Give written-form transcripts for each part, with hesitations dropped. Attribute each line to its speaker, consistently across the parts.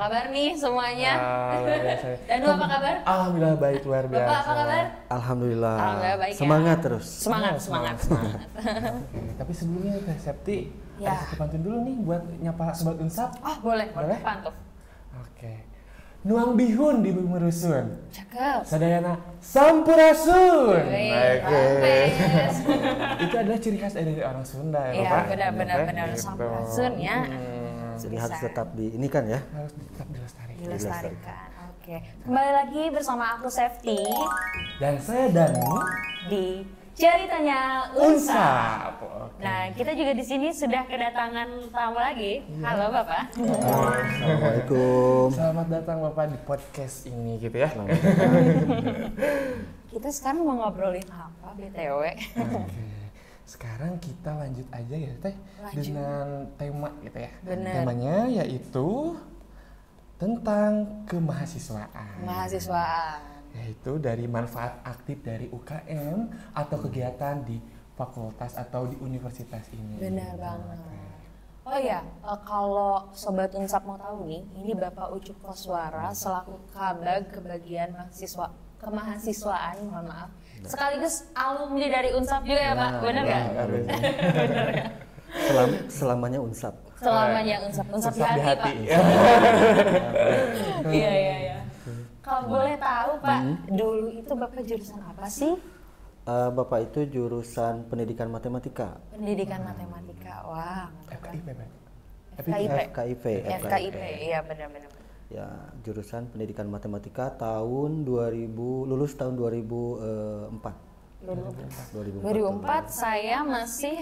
Speaker 1: kabar nih semuanya?
Speaker 2: Luar biasa.
Speaker 1: Danu apa kabar?
Speaker 2: Alhamdulillah baik, luar biasa.
Speaker 1: Bapak apa kabar?
Speaker 3: Alhamdulillah.
Speaker 1: Alhamdulillah baik
Speaker 3: Semangat
Speaker 1: ya.
Speaker 3: terus.
Speaker 1: Semangat.
Speaker 2: Oke, tapi sebelumnya Teh Septi,
Speaker 1: Ya.
Speaker 2: ada satu pantun dulu nih buat nyapa Sobat Unsap.
Speaker 1: Oh boleh.
Speaker 2: Boleh?
Speaker 1: Pantuf.
Speaker 2: Oke. Nuang bihun di bumi merusun.
Speaker 1: Cakep.
Speaker 2: Sadayana sampurasun.
Speaker 1: Baik,
Speaker 2: Oke.
Speaker 1: Rampes.
Speaker 2: Itu adalah ciri khas dari orang Sunda ya,
Speaker 1: Iya
Speaker 2: Bapak.
Speaker 1: benar.
Speaker 2: Gitu.
Speaker 1: Sampurasun ya.
Speaker 3: Jadi harus tetap ini kan ya.
Speaker 2: Harus tetap dilestarikan.
Speaker 1: Dilestarikan. Oke. Kembali lagi bersama aku Safety
Speaker 2: Dan saya Danu
Speaker 1: di Ceritanya Unsap.
Speaker 2: Unsap. Oke.
Speaker 1: Nah, kita juga di sini sudah kedatangan tamu lagi. Halo Bapak.
Speaker 3: Assalamualaikum.
Speaker 2: Selamat datang Bapak di podcast ini gitu ya.
Speaker 1: Kita sekarang mau ngobrolin apa BTW?
Speaker 2: Oke. Sekarang kita lanjut aja ya Teh dengan tema gitu ya.
Speaker 1: Bener.
Speaker 2: Temanya yaitu tentang kemahasiswaan.
Speaker 1: Mahasiswaan.
Speaker 2: Yaitu dari manfaat aktif dari UKM atau kegiatan di fakultas atau di universitas ini.
Speaker 1: Benar banget. Oh ya, kalau Sobat Unsap mau tahu nih, ini Bapak Ucup Koswara selaku Kabag kebagian mahasiswa kemahasiswaan, mohon maaf. Sekaligus alumni dari Unsap juga ya Pak, benar nggak?
Speaker 3: Selamanya Unsap.
Speaker 1: Selamanya Unsap di hati, Pak. Iya. Kalau boleh tahu Pak, dulu itu Bapak jurusan apa sih?
Speaker 3: Bapak itu jurusan pendidikan matematika.
Speaker 1: Pendidikan matematika, wah.
Speaker 2: FKIP, Pak.
Speaker 1: FKIP, iya benar-benar.
Speaker 3: Ya, jurusan pendidikan matematika tahun 2000, lulus tahun 2004.
Speaker 1: 2004 saya masih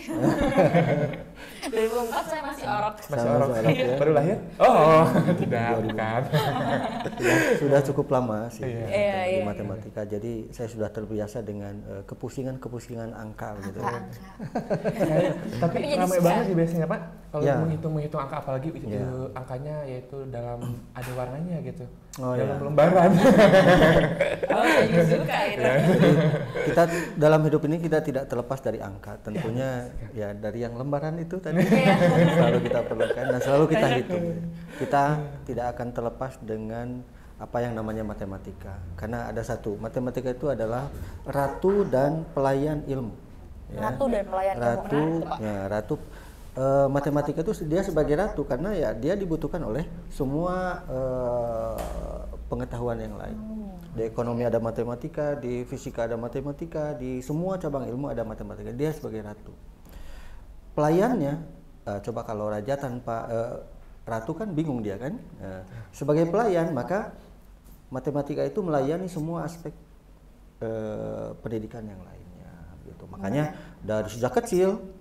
Speaker 1: 2004 saya masih orok.
Speaker 2: Masih
Speaker 3: Sama
Speaker 2: orang
Speaker 3: orok ya.
Speaker 2: baru lahir? Oh, tidak, bukan.
Speaker 3: Sudah cukup lama sih
Speaker 1: Iya.
Speaker 3: di matematika. Jadi saya sudah terbiasa dengan kepusingan angka gitu.
Speaker 2: Tapi ramai banget sih biasanya Pak. Kalau
Speaker 3: Ya.
Speaker 2: menghitung angka apalagi
Speaker 3: Ya.
Speaker 2: angkanya yaitu dalam ada warnanya gitu.
Speaker 3: Oh,
Speaker 2: dalam
Speaker 3: ya.
Speaker 2: lembaran.
Speaker 1: Oh, saya suka itu.
Speaker 3: Jadi kita dalam hidup ini kita tidak terlepas dari angka. Tentunya ya dari yang lembaran itu tadi selalu kita perlukan dan selalu kita hitung. Kita tidak akan terlepas dengan apa yang namanya matematika. Karena ada satu, matematika itu adalah ratu dan pelayan ilmu. Ya.
Speaker 1: Ratu dan pelayan ilmu.
Speaker 3: Ratu. Matematika itu dia sebagai ratu karena ya dia dibutuhkan oleh semua pengetahuan yang lain. Di ekonomi ada matematika, di fisika ada matematika, di semua cabang ilmu ada matematika. Dia sebagai ratu. Pelayannya, coba kalau raja tanpa ratu kan bingung dia kan. Sebagai pelayan maka matematika itu melayani semua aspek pendidikan yang lainnya. Gitu. Makanya dari sejak kecil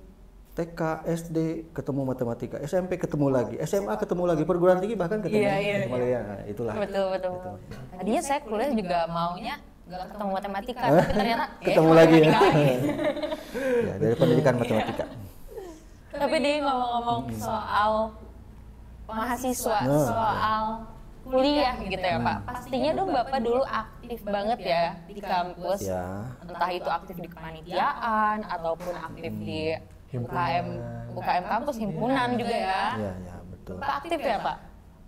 Speaker 3: TK, SD ketemu matematika, SMP ketemu lagi, SMA ketemu lagi, perguruan tinggi bahkan ketemu.
Speaker 1: Iya.
Speaker 3: Nah, itulah.
Speaker 1: Betul. Tadinya saya kuliah juga maunya nggak ketemu matematika, tapi ternyata
Speaker 3: ketemu lagi ya.
Speaker 1: matematika.
Speaker 3: Ya, dari pendidikan matematika.
Speaker 1: Tapi dia ngomong-ngomong soal mahasiswa, soal kuliah gitu ya Pak. Pastinya dong Bapak dulu aktif banget ya di kampus.
Speaker 3: Ya.
Speaker 1: Entah itu aktif di kepanitiaan ataupun aktif di UKM kampus, himpunan juga ya.
Speaker 3: Ya, betul.
Speaker 1: Bapak aktif ya Pak?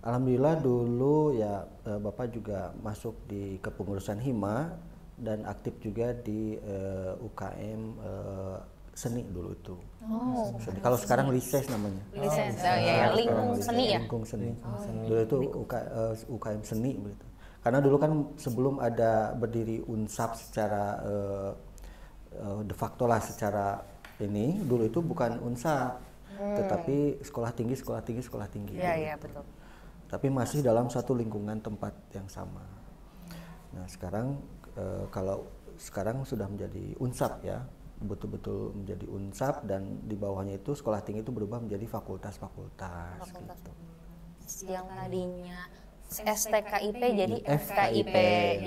Speaker 3: Alhamdulillah dulu ya Bapak juga masuk di kepengurusan Hima dan aktif juga di UKM seni dulu itu.
Speaker 1: Oh.
Speaker 3: Seni. Kalau sekarang Lises namanya.
Speaker 1: Lisensi, ya, lingkung seni ya.
Speaker 3: Lingkung seni. Dulu itu UKM seni begitu. Karena dulu kan sebelum ada berdiri Unsap secara de facto lah secara ini, dulu itu bukan Unsap, tetapi sekolah tinggi.
Speaker 1: Iya, betul.
Speaker 3: Tapi masih dalam satu lingkungan tempat yang sama. Nah sekarang kalau sekarang sudah menjadi Unsap ya, betul-betul menjadi Unsap dan di bawahnya itu sekolah tinggi itu berubah menjadi fakultas. Gitu.
Speaker 1: Yang tadinya STKIP jadi FKIP,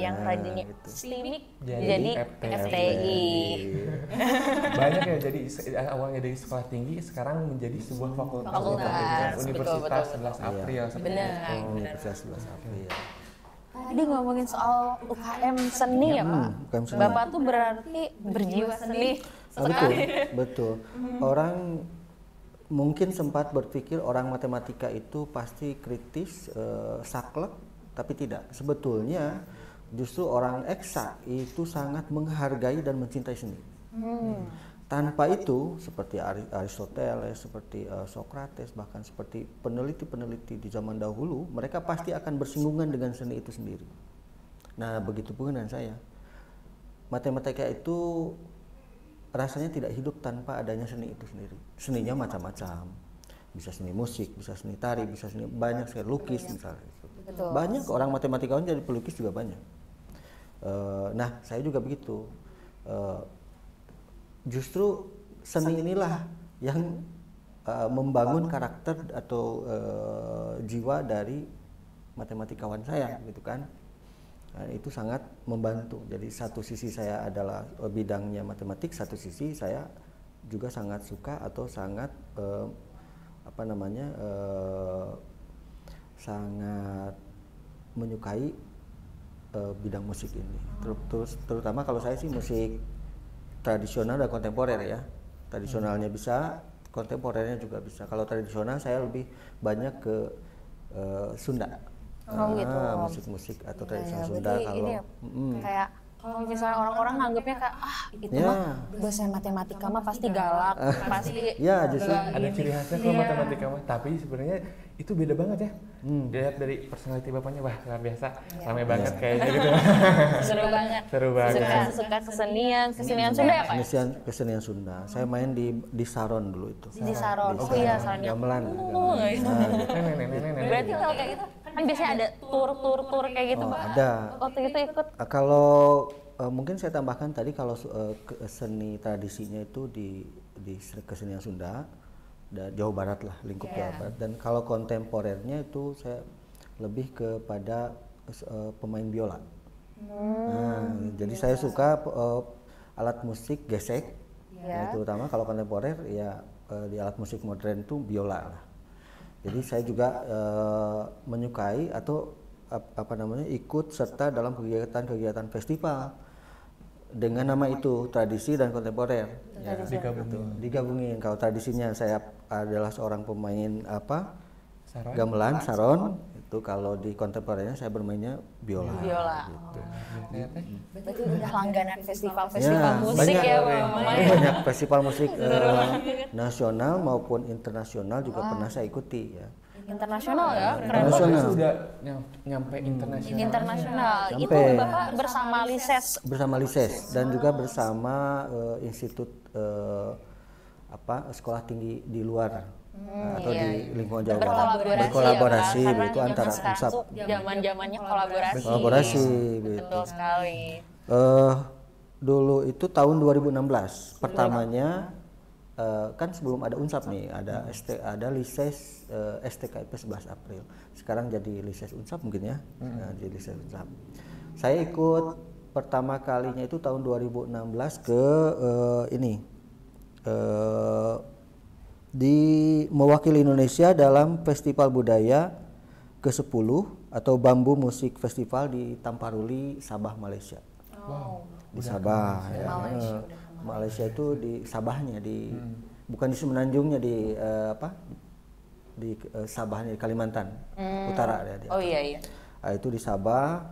Speaker 1: yang tadinya STIMIK jadi FTI.
Speaker 2: Banyak ya, jadi awalnya dari sekolah tinggi sekarang menjadi sebuah fakultas. Universitas 11 April.
Speaker 1: Benar.
Speaker 3: Universitas 11 April.
Speaker 1: Tadi ngomongin soal UKM seni ya Pak.
Speaker 3: UKM seni.
Speaker 1: Bapak tuh berarti berjiwa seni sekali.
Speaker 3: Betul. Orang mungkin sempat berpikir orang matematika itu pasti kritis, saklek, tapi tidak. Sebetulnya justru orang eksak itu sangat menghargai dan mencintai seni. Tanpa itu, seperti Aristoteles, seperti Socrates, bahkan seperti peneliti-peneliti di zaman dahulu, mereka pasti akan bersinggungan dengan seni itu sendiri. Nah, begitu pun dengan saya. Matematika itu rasanya tidak hidup tanpa adanya seni itu sendiri. Seninya macam-macam. Bisa seni musik, bisa seni tari, bisa seni banyak sekali, lukis misalnya.
Speaker 1: Betul.
Speaker 3: Banyak orang matematikawan jadi pelukis juga banyak. Nah, saya juga begitu. Justru seni inilah yang membangun karakter atau jiwa dari matematikawan saya, gitu kan. Nah, itu sangat membantu. Jadi satu sisi saya adalah bidangnya matematik, satu sisi saya juga sangat suka atau sangat sangat menyukai bidang musik ini. Terutama kalau saya sih musik tradisional dan kontemporer ya. Tradisionalnya bisa, kontemporernya juga bisa. Kalau tradisional saya lebih banyak ke Sunda.
Speaker 1: Gitu.
Speaker 3: Musik-musik atau tradisional Sunda. Kalau
Speaker 1: kayak kalau misalnya orang-orang nganggapnya kayak itu mah dosen matematika mah pasti galak, pasti
Speaker 3: ya justru
Speaker 2: ada ciri khasnya kalau matematika mah, tapi sebenarnya itu beda banget ya. Dilihat dari personality bapaknya, wah luar biasa, ramai banget kayaknya gitu.
Speaker 1: Seru banget.
Speaker 2: Seru banget.
Speaker 1: Suka kesenian Sunda ya Pak?
Speaker 3: Kesenian Sunda. Saya main di Saron dulu itu.
Speaker 1: Di Saron. Oh iya, Saron.
Speaker 3: Gamelan.
Speaker 1: Berarti kalau kayak gitu kan biasanya ada tur kayak gitu Pak.
Speaker 3: Ada.
Speaker 1: Waktu itu ikut.
Speaker 3: Kalau mungkin saya tambahkan tadi kalau seni tradisinya itu di kesenian Sunda, Jawa Barat lah, lingkup Jawa Barat. Dan kalau kontemporernya itu saya lebih kepada pemain biola. Jadi saya suka alat musik gesek, terutama kalau kontemporer ya di alat musik modern itu biola lah. Jadi saya juga menyukai atau ikut serta dalam kegiatan-kegiatan festival dengan nama itu tradisi dan kontemporer. Digabungin. Kalau tradisinya saya adalah seorang pemain gamelan, saron. Itu kalau di kontemporernya saya bermainnya biola. Gitu.
Speaker 1: Berarti udah langganan festival musik
Speaker 3: banyak,
Speaker 1: ya
Speaker 3: banyak festival musik nasional maupun internasional juga pernah saya ikuti ya.
Speaker 1: Internasional ya, keren.
Speaker 3: Internasional.
Speaker 2: Sudah nyampe internasional.
Speaker 1: Internasional. Itu Bapak bersama Lises.
Speaker 3: Bersama Lises dan juga bersama institut sekolah tinggi di luar atau di lingkungan Jawa Barat. Berkolaborasi itu antara UNSAP.
Speaker 1: Zaman-zamannya kolaborasi.
Speaker 3: Gitu.
Speaker 1: Betul sekali.
Speaker 3: Dulu itu tahun 2016 pertamanya. Kan sebelum ada UNSAP nih, ada Lises STKIP 11 April. Sekarang jadi Lises UNSAP mungkin ya. Jadi Lises UNSAP. Saya ikut pertama kalinya itu tahun 2016 ke di mewakili Indonesia dalam Festival Budaya ke-10 atau Bambu Musik Festival di Tamparuli, Sabah, Malaysia. Di Sabah ya. Malaysia itu di Sabahnya, bukan di Semenanjungnya, di Sabahnya, di Kalimantan Utara ya.
Speaker 1: Iya.
Speaker 3: Itu di Sabah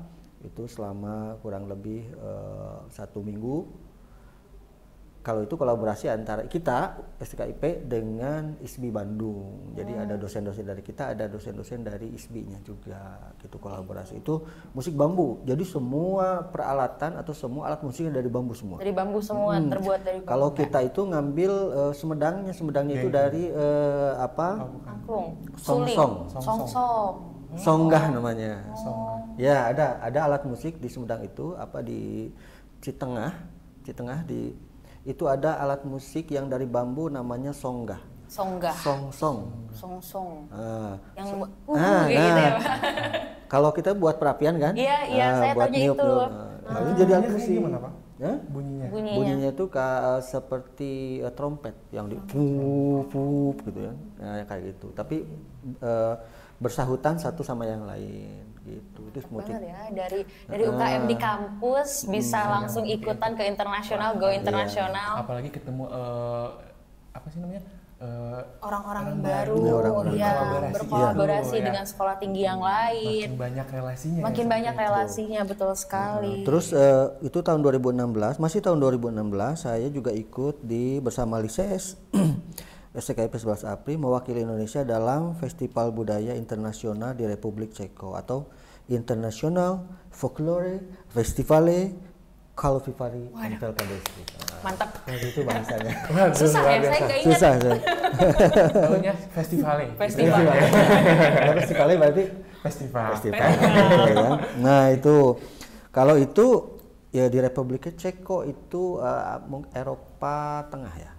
Speaker 3: itu selama kurang lebih 1 minggu. Kalau itu kolaborasi antara kita STKIP dengan ISBI Bandung. Jadi ada dosen-dosen dari kita, ada dosen-dosen dari ISBI-nya juga. Gitu kolaborasi. Itu musik bambu. Jadi semua peralatan atau semua alat musiknya dari bambu semua.
Speaker 1: Dari bambu semua, terbuat dari bambu.
Speaker 3: Kalau kita itu ngambil semedangnya itu dari
Speaker 1: angklung,
Speaker 3: songsong. Songgah namanya. Ya, ada alat musik di Sumedang itu di Citengah itu ada alat musik yang dari bambu namanya songgah. Songsong.
Speaker 1: Yang
Speaker 3: gitu ya. Kalau kita buat perapian kan?
Speaker 1: Iya, saya tahu itu.
Speaker 3: Itu jadi alat musik
Speaker 2: gimana, Pak?
Speaker 3: Bunyinya itu seperti trompet yang di pup gitu ya. Nah, kayak gitu. Tapi bersahutan satu sama yang lain gitu. Itu motif.
Speaker 1: Ya, dari UKM di kampus bisa langsung ikutan ke internasional, go internasional.
Speaker 2: Apalagi ketemu
Speaker 1: orang-orang baru,
Speaker 3: orang-orang
Speaker 1: berkolaborasi dengan sekolah tinggi yang lain.
Speaker 2: Makin banyak relasinya.
Speaker 1: Makin banyak relasinya, betul sekali.
Speaker 3: Terus itu tahun 2016, masih tahun 2016 saya juga ikut bersama Lises SKIP 11 April mewakili Indonesia dalam Festival Budaya Internasional di Republik Ceko atau International Folklore Festivale Kalvifari Antelkadesti.
Speaker 1: Mantap.
Speaker 3: Itu bahasanya.
Speaker 1: Susah ya, saya nggak ingat.
Speaker 3: Susah saya.
Speaker 2: Tahunya festivalnya.
Speaker 3: Festivalnya berarti
Speaker 2: Festival.
Speaker 3: Ya. Nah itu kalau itu ya di Republik Ceko itu Eropa Tengah ya.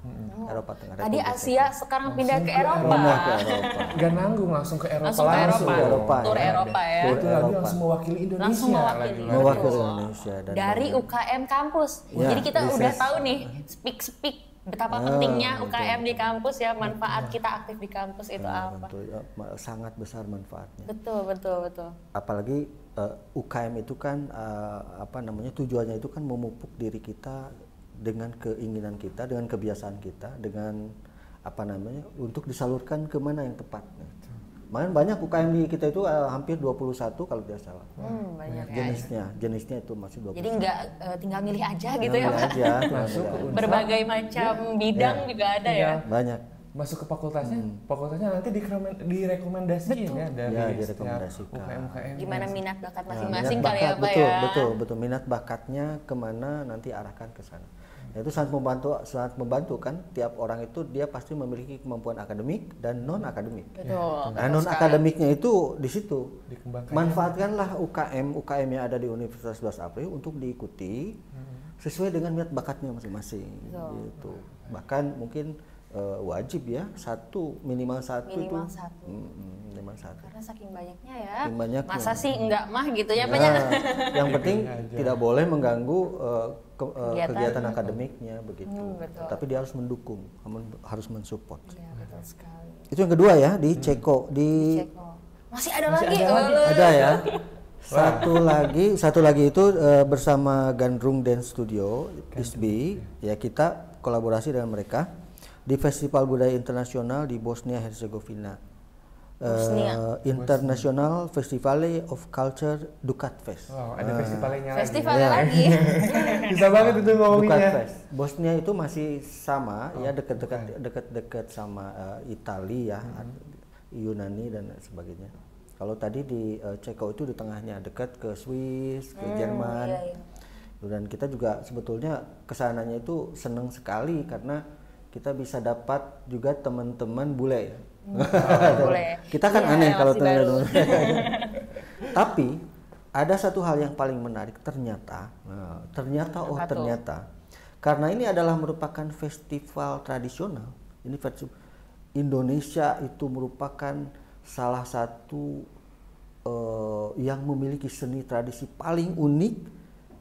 Speaker 3: Eropa Tengah.
Speaker 1: Tadi Asia, sekarang pindah ke Eropa.
Speaker 3: Pindah ke Eropa.
Speaker 2: Gak nanggung langsung ke Eropa.
Speaker 1: Langsung ke Eropa. Tur
Speaker 3: ya.
Speaker 1: Eropa ya.
Speaker 2: Itu lagi langsung mewakili Indonesia.
Speaker 1: Langsung mewakili.
Speaker 3: Mewakili Indonesia
Speaker 1: Dari UKM kampus.
Speaker 3: Ya,
Speaker 1: Jadi kita
Speaker 3: Lises.
Speaker 1: udah tahu nih speak betapa pentingnya UKM di kampus ya, manfaat kita aktif di kampus itu apa.
Speaker 3: Betul, sangat besar manfaatnya.
Speaker 1: Betul.
Speaker 3: Apalagi UKM itu kan tujuannya itu kan memupuk diri kita dengan keinginan kita, dengan kebiasaan kita, dengan untuk disalurkan ke mana yang tepat. Banyak UKM di kita itu hampir 21 kalau tidak salah.
Speaker 1: Banyak
Speaker 3: jenisnya itu masih 21.
Speaker 1: Jadi nggak tinggal milih aja gitu ya Pak.
Speaker 3: Masuk
Speaker 1: Berbagai macam bidang juga ada ya.
Speaker 3: Banyak.
Speaker 2: Masuk ke fakultasnya nanti direkomendasiin ya dari
Speaker 3: direkomendasikan.
Speaker 2: UKM.
Speaker 1: Gimana minat bakat masing-masing kali ya Pak ya.
Speaker 3: Betul. Minat bakatnya kemana nanti arahkan ke sana. Itu sangat membantu kan, tiap orang itu dia pasti memiliki kemampuan akademik dan non akademik.
Speaker 1: Betul.
Speaker 3: Nah, non akademiknya itu di situ.
Speaker 2: Dikembangkan.
Speaker 3: Manfaatkanlah UKM yang ada di Universitas 11 April untuk diikuti sesuai dengan minat bakatnya masing-masing. Gitu. Bahkan mungkin wajib ya minimal satu. Minimal satu.
Speaker 1: Karena saking banyaknya ya. Masa
Speaker 3: Banyaknya.
Speaker 1: sih enggak mah gitu ya Pak.
Speaker 3: Yang penting tidak boleh mengganggu kegiatan akademiknya begitu.
Speaker 1: Betul.
Speaker 3: Tapi dia harus mendukung, harus mensupport.
Speaker 1: Iya, betul sekali.
Speaker 3: Itu yang kedua ya di Ceko
Speaker 1: Ceko. Masih ada lagi.
Speaker 3: Ada ya. Satu lagi itu bersama Gandrung Dance Studio ISBI ya, kita kolaborasi dengan mereka di Festival Budaya Internasional di Bosnia Herzegovina. International Festivale of Culture Dukat Fest.
Speaker 2: Wow, ada festivalnya
Speaker 1: lagi.
Speaker 2: Bisa banget itu ngomongnya.
Speaker 3: Dukat Fest. Bosnia itu masih sama ya, dekat sama Italia ya, Yunani dan sebagainya. Kalau tadi di Ceko itu di tengahnya, dekat ke Swiss, ke Jerman. Dan kita juga sebetulnya kesananya itu senang sekali karena kita bisa dapat juga teman-teman bule ya. Kita kan aneh kalau teman-teman. Tapi ada satu hal yang paling menarik ternyata karena ini adalah merupakan festival tradisional. Ini Indonesia itu merupakan salah satu yang memiliki seni tradisi paling unik,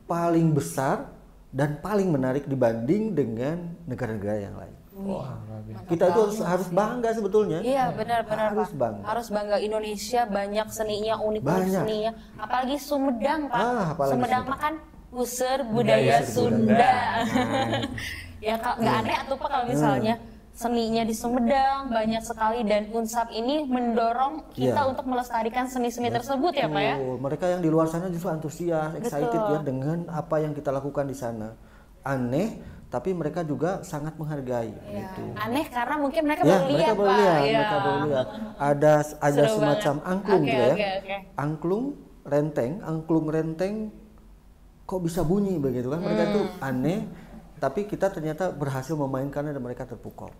Speaker 3: paling besar dan paling menarik dibanding dengan negara-negara yang lain. Kita itu harus bangga sebetulnya.
Speaker 1: Iya, benar
Speaker 3: harus
Speaker 1: Pak.
Speaker 3: Bangga.
Speaker 1: Harus bangga. Indonesia banyak seninya, unik seninya. Apalagi Sumedang Pak. Sumedang makan user budaya Sunda. Ya nggak aneh atuh Pak kalau misalnya seninya di Sumedang banyak sekali, dan Unsap ini mendorong kita untuk melestarikan seni-seni tersebut ya Pak ya.
Speaker 3: Mereka yang di luar sana justru antusias, excited ya dengan apa yang kita lakukan di sana. Aneh, tapi mereka juga sangat menghargai. Gitu.
Speaker 1: Aneh karena mungkin mereka baru lihat Pak.
Speaker 3: Mereka baru lihat. Ada semacam angklung gitu ya. Angklung renteng kok bisa bunyi begitu kan. Mereka tuh aneh, tapi kita ternyata berhasil memainkannya dan mereka terpukau.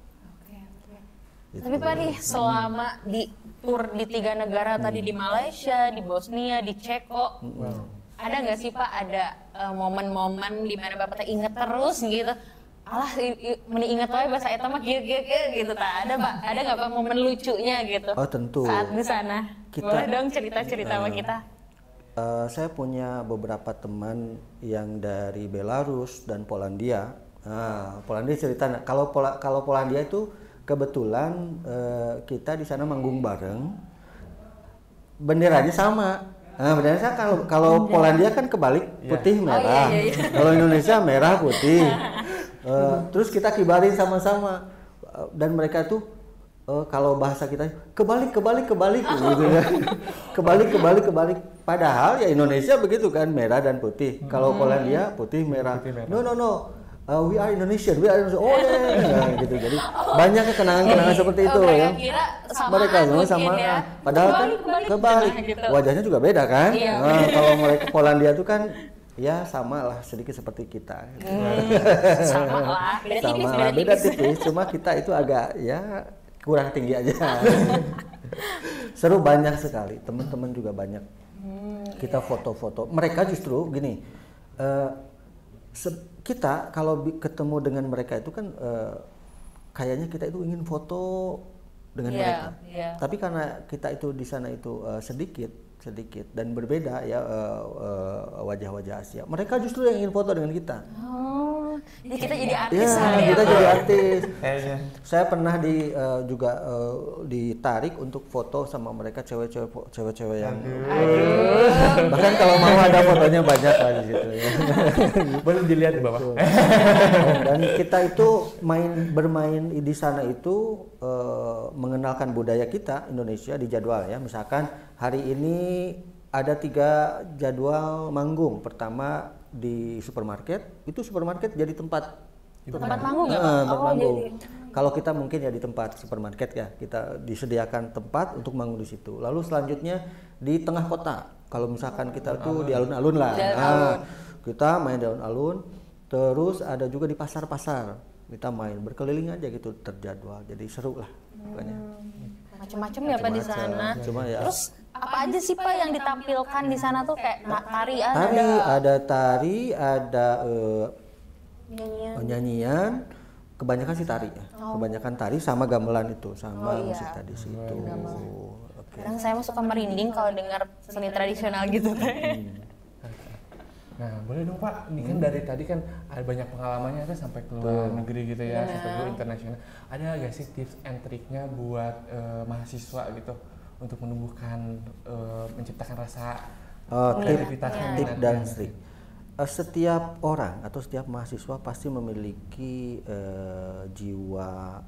Speaker 1: Gitu. Tapi Pak nih, selama di tur di 3 negara tadi, di Malaysia, di Bosnia, di Ceko, ada nggak sih Pak momen-momen di mana Bapak inget terus gitu? Alah, inget wae bahasa eta mah gitu tak ada Pak? Ada nggak Pak momen lucunya gitu?
Speaker 3: Oh tentu.
Speaker 1: Saat di sana. Boleh dong cerita-cerita sama kita.
Speaker 3: Saya punya beberapa teman yang dari Belarus dan Polandia. Polandia cerita. Kalau Polandia itu kebetulan kita di sana manggung bareng. Benderanya sama. Benderanya kalau Polandia kan kebalik, putih merah. Kalau Indonesia merah putih. Terus kita kibarin sama-sama. dan mereka tuh kalau bahasa kita kebalik gitu ya. kebalik. Padahal ya Indonesia begitu kan, merah dan putih. Kalau Polandia putih merah. No. We are Indonesian. Oh ya, gitu. Jadi banyak kenangan-kenangan seperti itu ya. Mereka sama.
Speaker 1: Ya.
Speaker 3: Padahal kan kebalik.
Speaker 1: Gitu.
Speaker 3: Wajahnya juga beda kan.
Speaker 1: Iya,
Speaker 3: kalau mereka Polandia tuh kan ya sama lah, sedikit seperti kita.
Speaker 1: Sama lah,
Speaker 3: beda tipis. Cuma kita itu agak ya kurang tinggi aja. Seru banyak sekali. Teman-teman juga banyak. Kita foto-foto. Mereka justru gini. Kita kalau ketemu dengan mereka itu kan kayaknya kita itu ingin foto dengan mereka. Tapi karena kita itu di sana itu sedikit dan berbeda ya wajah-wajah Asia. Mereka justru yang ingin foto dengan kita.
Speaker 1: Jadi kita jadi artis.
Speaker 3: Kita jadi artis. Saya pernah juga ditarik untuk foto sama mereka cewek-cewek yang bahkan kalau mau ada fotonya banyak lah di situ ya.
Speaker 2: Boleh dilihat di bawah.
Speaker 3: Dan kita itu bermain di sana itu mengenalkan budaya kita Indonesia di jadwal ya. Misalkan hari ini ada 3 jadwal manggung. Pertama di supermarket, itu supermarket jadi tempat
Speaker 1: manggung ya?
Speaker 3: manggung. Kalau kita mungkin ya di tempat supermarket ya, kita disediakan tempat untuk manggung di situ. Lalu selanjutnya di tengah kota. Kalau misalkan kita tuh di alun-alun lah. Kita main di alun-alun. Terus ada juga di pasar-pasar. Kita main berkeliling aja gitu, terjadwal. Jadi seru lah pokoknya.
Speaker 1: Macam-macam ya Pak di sana.
Speaker 3: Cuma ya.
Speaker 1: Terus apa aja sih Pak yang ditampilkan di sana tuh, kayak tari ada nyanyian, kebanyakan sih tari ya. Kebanyakan tari sama gamelan itu, sama musik tadi situ. Kadang saya suka merinding kalau dengar seni tradisional gitu.
Speaker 2: Nah, boleh dong Pak, ini kan dari tadi kan ada banyak pengalamannya kan sampai ke luar negeri gitu ya, sampai ke internasional. Ada nggak sih tips and triknya buat mahasiswa gitu untuk menumbuhkan, menciptakan rasa kreativitasnya?
Speaker 3: Tip dan trik. Setiap orang atau setiap mahasiswa pasti memiliki jiwa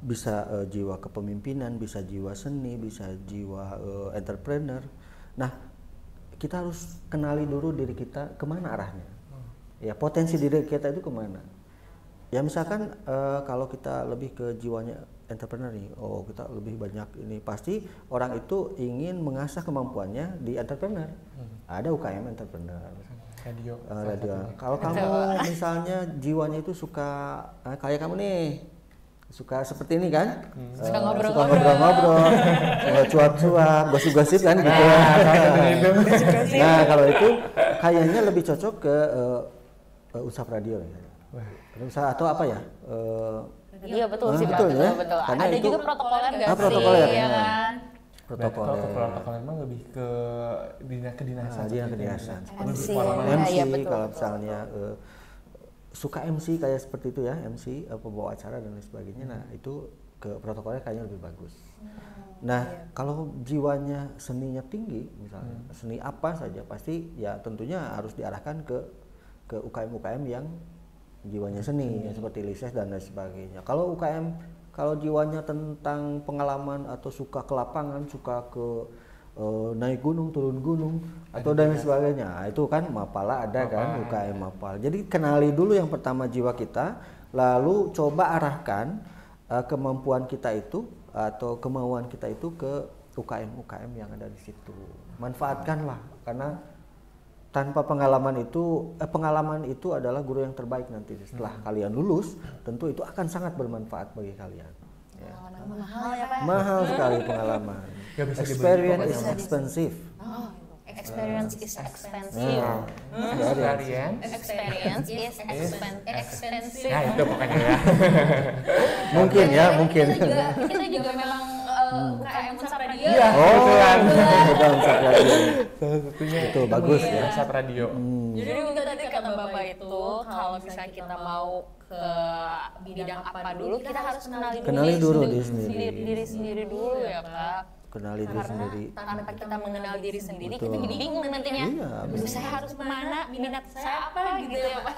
Speaker 3: bisa jiwa kepemimpinan, bisa jiwa seni, bisa jiwa entrepreneur. Nah, kita harus kenali dulu diri kita kemana arahnya. Ya, potensi diri kita itu kemana. Ya misalkan kalau kita lebih ke jiwanya entrepreneur nih, kita lebih banyak ini, pasti orang itu ingin mengasah kemampuannya di entrepreneur. Ada UKM entrepreneur.
Speaker 2: Radio.
Speaker 3: Kalau kamu misalnya jiwanya itu suka kayak kamu nih, suka seperti ini kan, suka ngobrol-ngobrol, suka cuap-cuap, gosip-gosip kan gitu. Nah kalau itu kayaknya lebih cocok ke Unsap Radio ya. Usaha atau apa ya?
Speaker 1: Iya betul sih Pak, betul.
Speaker 3: Karena
Speaker 1: ada
Speaker 3: itu,
Speaker 1: juga protokoler nggak sih?
Speaker 3: Protokoler
Speaker 1: ya kan?
Speaker 2: Protokol memang lebih ke kedinasan.
Speaker 1: MC
Speaker 3: kalau misalnya suka MC kayak seperti itu ya, MC pembawa acara dan lain sebagainya. Nah itu ke protokolnya kayaknya lebih bagus. Nah kalau jiwanya seninya tinggi, misalnya seni apa saja, pasti ya tentunya harus diarahkan ke UKM yang jiwanya seni ya, seperti Lises dan lain sebagainya. Kalau UKM kalau jiwanya tentang pengalaman atau suka ke lapangan, suka ke naik gunung, turun gunung atau dan sebagainya, nah, itu kan Mapala ada kan, UKM Mapala. Jadi kenali dulu yang pertama jiwa kita, lalu coba arahkan kemampuan kita itu atau kemauan kita itu ke UKM yang ada di situ. Manfaatkanlah, karena tanpa pengalaman itu adalah guru yang terbaik nanti setelah kalian lulus, tentu itu akan sangat bermanfaat bagi kalian. Ya.
Speaker 1: Mahal ya Pak?
Speaker 3: Mahal sekali pengalaman. Experience is expensive.
Speaker 1: Experience is expensive.
Speaker 2: Experience
Speaker 1: is expensive.
Speaker 2: Nah itu pokoknya ya.
Speaker 3: Mungkin.
Speaker 1: Kita juga memang UKM Unsap Radio.
Speaker 2: Iya.
Speaker 3: Unsap Radio.
Speaker 2: Salah satunya
Speaker 3: itu bagus ya.
Speaker 2: Unsap Radio.
Speaker 1: Jadi mungkin tadi kata Bapak itu, kalau misalnya kita mau ke bidang apa dulu, kita harus kenali dulu diri sendiri dulu ya Pak.
Speaker 3: Kenali diri sendiri.
Speaker 1: Tanpa kita mengenal diri sendiri, kita jadi bingung nantinya. Iya, saya harus kemana, minat saya apa gitu ya Pak.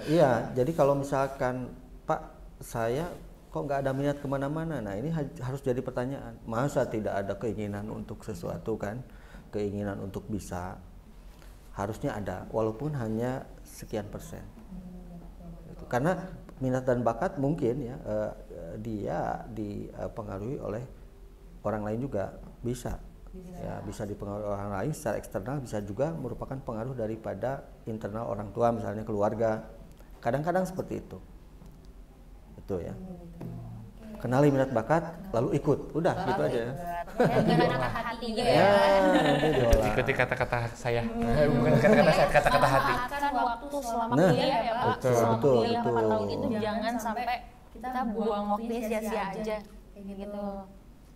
Speaker 3: Iya, jadi kalau misalkan Pak saya kok nggak ada minat kemana-mana. Nah ini harus jadi pertanyaan. Masa tidak ada keinginan untuk sesuatu kan? Keinginan untuk bisa harusnya ada, walaupun hanya sekian persen. Karena minat dan bakat mungkin ya dia dipengaruhi oleh orang lain juga bisa. Ya bisa dipengaruhi orang lain secara eksternal, bisa juga merupakan pengaruh daripada internal orang tua, misalnya keluarga. Kadang-kadang seperti itu ya. Kenali minat bakat lalu ikut, udah gitu aja ya.
Speaker 1: Jangan kata hati juga ya.
Speaker 2: Ikuti kata-kata saya, bukan kata-kata saya, kata-kata hati.
Speaker 1: Kan waktu selama kuliah ya Pak, selama kuliah 4 tahun itu jangan sampai kita buang waktunya sia-sia aja gitu.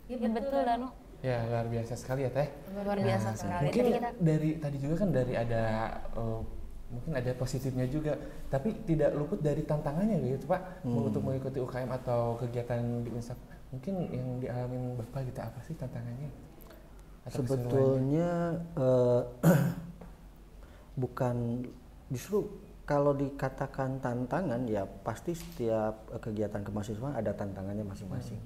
Speaker 1: Ya betul Danu.
Speaker 2: Ya luar biasa sekali ya Teh.
Speaker 1: Luar biasa sekali.
Speaker 2: Mungkin dari tadi juga kan dari ada mungkin ada positifnya juga, tapi tidak luput dari tantangannya gitu Pak, untuk mengikuti UKM atau kegiatan di UNSAP. Mungkin yang dialami Bapak gitu apa sih tantangannya? Atau
Speaker 3: sebetulnya bukan, justru kalau dikatakan tantangan ya pasti setiap kegiatan kemahasiswaan ada tantangannya masing-masing.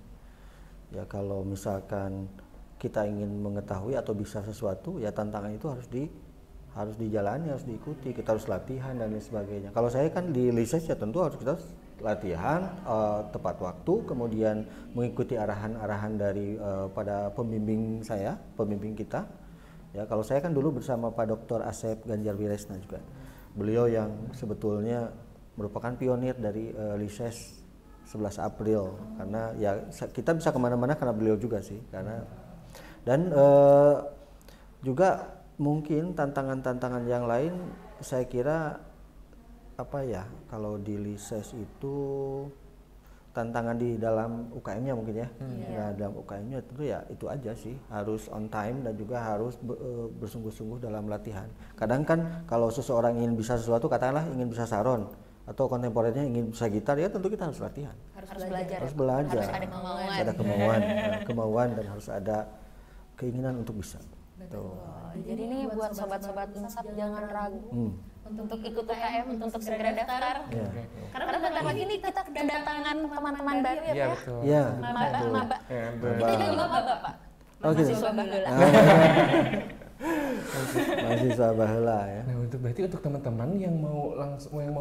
Speaker 3: Ya kalau misalkan kita ingin mengetahui atau bisa sesuatu ya tantangan itu harus dijalani, harus diikuti, kita harus latihan dan lain sebagainya. Kalau saya kan di lisensi ya tentu harus kita latihan tepat waktu, kemudian mengikuti arahan-arahan dari pada pembimbing kita. Ya kalau saya kan dulu bersama Pak Dr. Asep Ganjar Wiresna juga. Beliau yang sebetulnya merupakan pionir dari lises 11 April, karena ya kita bisa kemana-mana karena beliau juga sih, dan juga mungkin tantangan-tantangan yang lain saya kira apa ya, kalau di lises itu tantangan di dalam UKM-nya mungkin ya. Nah, dalam UKM-nya tentu ya itu aja sih, harus on time dan juga harus bersungguh-sungguh dalam latihan. Kadang kan kalau seseorang ingin bisa sesuatu, katakanlah ingin bisa saron atau kontemporernya ingin bisa gitar, ya tentu kita harus latihan.
Speaker 1: Harus belajar.
Speaker 3: Harus ada kemauan dan harus ada keinginan untuk bisa.
Speaker 1: Betul. Jadi ini buat sobat-sobat UNSAP jangan ragu untuk ikut UKM, untuk segera daftar. Karena bentar lagi nih kita kedatangan teman-teman baru ya Pak.
Speaker 3: Iya.
Speaker 1: Maba. Kita juga maba Pak.
Speaker 3: Oh gitu.
Speaker 1: Mahasiswa baheula.
Speaker 3: Mahasiswa baheula ya.
Speaker 2: Nah berarti untuk teman-teman yang mau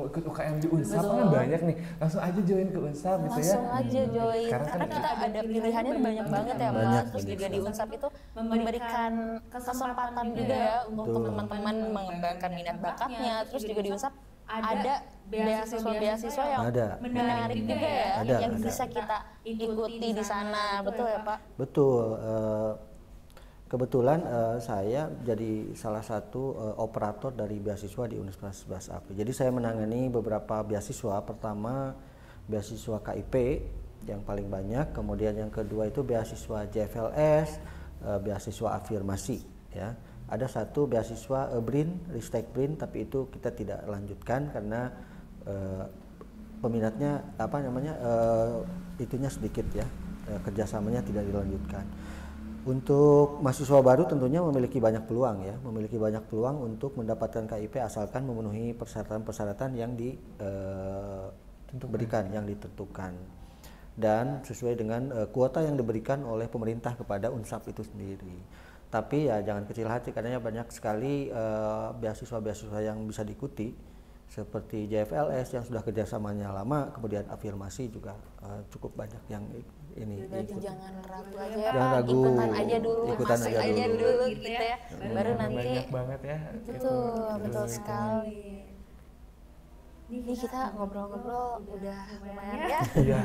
Speaker 2: ikut UKM di UNSAP kan banyak nih, langsung aja join ke UNSAP gitu ya.
Speaker 1: Langsung aja join. Karena kita ada pilihannya banyak banget ya Pak. Terus juga di UNSAP itu memberikan kesempatan juga ya untuk teman-teman mengembangkan minat bakatnya. Terus juga di UNSAP ada beasiswa-beasiswa yang menarik juga ya, yang bisa kita ikuti di sana. Betul ya Pak?
Speaker 3: Betul. Kebetulan saya jadi salah satu operator dari beasiswa di Universitas 11 April. Jadi saya menangani beberapa beasiswa. Pertama beasiswa KIP yang paling banyak, kemudian yang kedua itu beasiswa JFLS, beasiswa afirmasi ya. Ada satu beasiswa BRIN, Ristek BRIN, tapi itu kita tidak lanjutkan karena peminatnya itunya sedikit ya, kerjasamanya tidak dilanjutkan. Untuk mahasiswa baru tentunya memiliki banyak peluang untuk mendapatkan KIP asalkan memenuhi persyaratan-persyaratan yang diberikan, yang ditentukan, dan sesuai dengan kuota yang diberikan oleh pemerintah kepada UNSAP itu sendiri. Tapi ya jangan kecil hati, karena banyak sekali beasiswa-beasiswa yang bisa diikuti seperti JFLS yang sudah kerjasamanya lama, kemudian afirmasi juga cukup banyak yang ini.
Speaker 1: Berarti jangan ragu aja,
Speaker 3: jangan ragu,
Speaker 1: ikutan aja dulu gitu ya. Baru nanti
Speaker 2: banyak banget ya.
Speaker 1: Betul sekali. Ini kita ngobrol-ngobrol udah lumayan ya.
Speaker 2: Iya.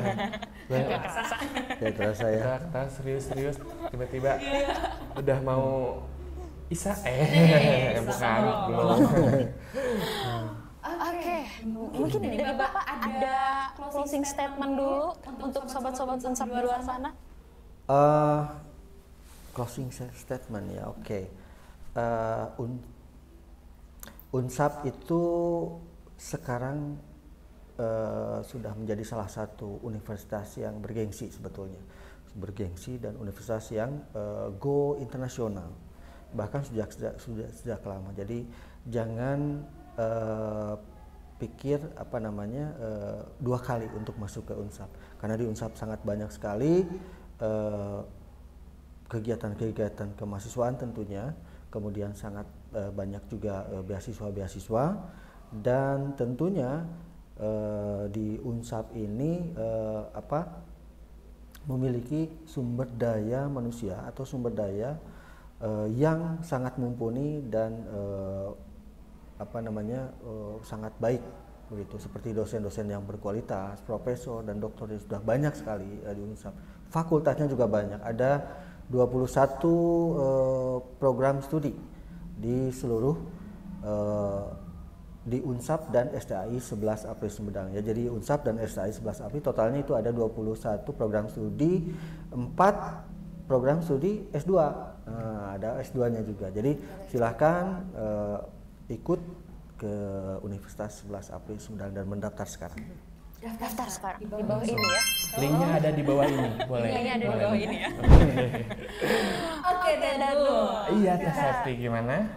Speaker 1: Gak
Speaker 3: terasa ya.
Speaker 2: Kita serius tiba-tiba udah mau Isa bukan belum.
Speaker 1: Oke, mungkin dari Bapak ada closing statement dulu untuk sobat-sobat UNSAP di luar sana.
Speaker 3: Closing statement ya, oke. UNSAP itu sekarang sudah menjadi salah satu universitas yang bergengsi sebetulnya, dan universitas yang go internasional, bahkan sejak lama. Jadi jangan berpikir dua kali untuk masuk ke Unsab, karena di Unsab sangat banyak sekali kegiatan-kegiatan kemahasiswaan tentunya, kemudian sangat banyak juga beasiswa-beasiswa, dan tentunya di Unsab ini memiliki sumber daya manusia atau sumber daya yang sangat mumpuni dan sangat baik begitu, seperti dosen-dosen yang berkualitas, profesor dan doktor sudah banyak sekali di Unsab. Fakultasnya juga banyak, ada 21 program studi di seluruh di Unsab dan STAI 11 April Sumedang ya. Jadi Unsab dan STAI 11 April totalnya itu ada 21 program studi, 4 program studi S2. Nah, ada S2-nya juga. Jadi silahkan ikut ke Universitas 11 April Sumedang dan mendaftar sekarang.
Speaker 1: Daftar sekarang di bawah ini ya.
Speaker 2: Linknya ada di bawah ini, boleh.
Speaker 1: Linknya ada di bawah ini ya. Oke, Danu.
Speaker 2: Iya, Teh Septi gimana?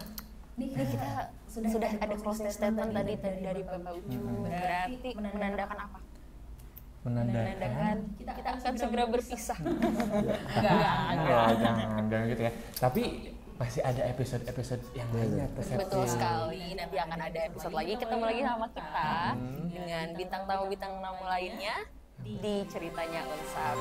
Speaker 1: Nih kita sudah ada closing statement tadi dari Bapak Ucu. Berarti menandakan apa? Menandakan kita akan segera berpisah.
Speaker 2: Enggak, jangan gitu ya. Tapi masih ada episode-episode yang lainnya.
Speaker 1: Betul sekali, nanti akan ada episode lagi, ketemu lagi sama kita dengan bintang tamu lainnya di ceritanya Unsab.